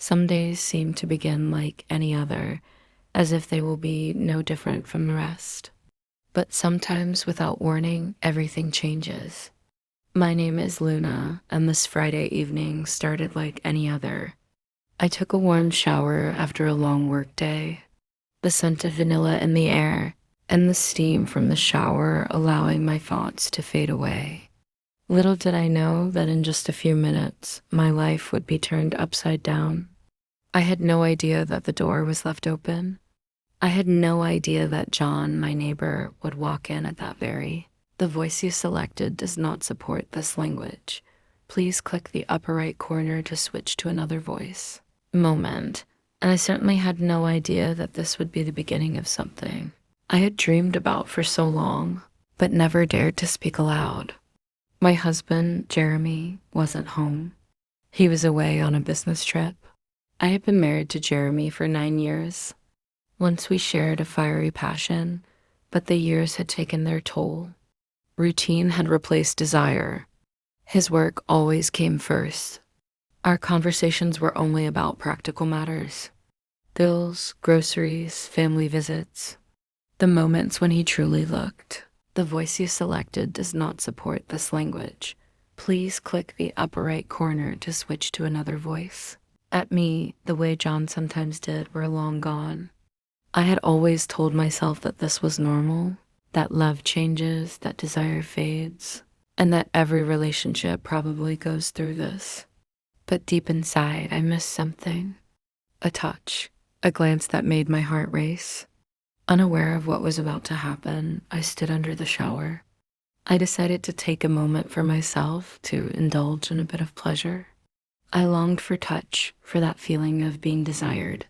Some days seem to begin like any other, as if they will be no different from the rest. But sometimes, without warning, everything changes. My name is Luna, and this Friday evening started like any other. I took a warm shower after a long workday, the scent of vanilla in the air, and the steam from the shower allowing my thoughts to fade away. Little did I know that in just a few minutes, my life would be turned upside down. I had no idea that the door was left open. I had no idea that John, my neighbor, would walk in at that very. The voice you selected does not support this language. Please click the upper right corner to switch to another voice. Moment. And I certainly had no idea that this would be the beginning of something I had dreamed about for so long, but never dared to speak aloud. My husband, Jeremy, wasn't home. He was away on a business trip. I had been married to Jeremy for 9 years. Once we shared a fiery passion, but the years had taken their toll. Routine had replaced desire. His work always came first. Our conversations were only about practical matters. Bills, groceries, family visits. The moments when he truly looked. The voice you selected does not support this language. Please click the upper right corner to switch to another voice. At me, the way John sometimes did, were long gone. I had always told myself that this was normal, that love changes, that desire fades, and that every relationship probably goes through this. But deep inside, I missed something. A touch, a glance that made my heart race. Unaware of what was about to happen, I stood under the shower. I decided to take a moment for myself to indulge in a bit of pleasure. I longed for touch, for that feeling of being desired.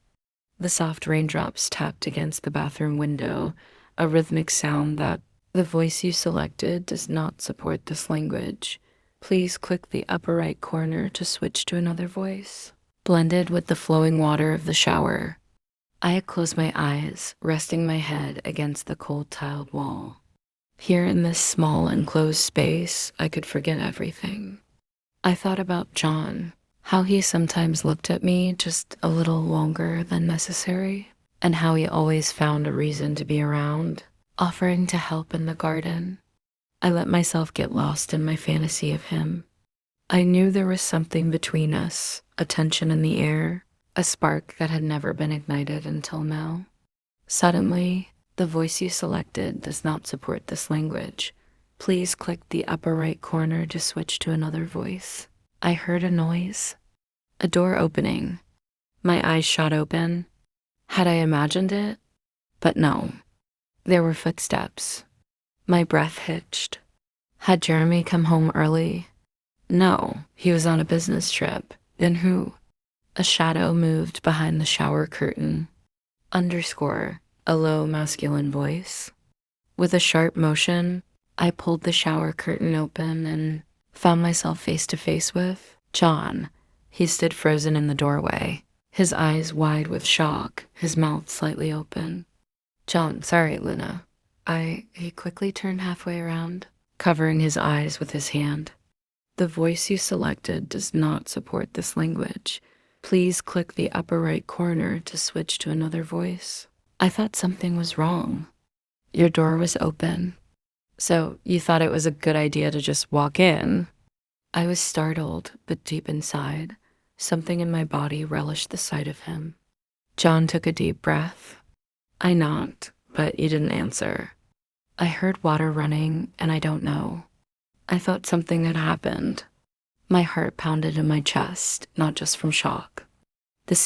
The soft raindrops tapped against the bathroom window, a rhythmic sound that the voice you selected does not support this language. Please click the upper right corner to switch to another voice. Blended with the flowing water of the shower, I had closed my eyes, resting my head against the cold tiled wall. Here in this small enclosed space, I could forget everything. I thought about John, how he sometimes looked at me just a little longer than necessary, and how he always found a reason to be around, offering to help in the garden. I let myself get lost in my fantasy of him. I knew there was something between us, a tension in the air, a spark that had never been ignited until now. Suddenly, the voice you selected does not support this language. Please click the upper right corner to switch to another voice. I heard a noise, a door opening. My eyes shot open. Had I imagined it? But no. There were footsteps. My breath hitched. Had Jeremy come home early? No, he was on a business trip. Then who? A shadow moved behind the shower curtain. Underscore, a low masculine voice. With a sharp motion, I pulled the shower curtain open and found myself face to face with John. He stood frozen in the doorway, his eyes wide with shock, his mouth slightly open. John, sorry, Luna. He quickly turned halfway around, covering his eyes with his hand. The voice you selected does not support this language. Please click the upper right corner to switch to another voice. I thought something was wrong. Your door was open. So you thought it was a good idea to just walk in? I was startled, but deep inside, something in my body relished the sight of him. John took a deep breath. I knocked, but you didn't answer. I heard water running, and I don't know. I thought something had happened. My heart pounded in my chest, not just from shock. The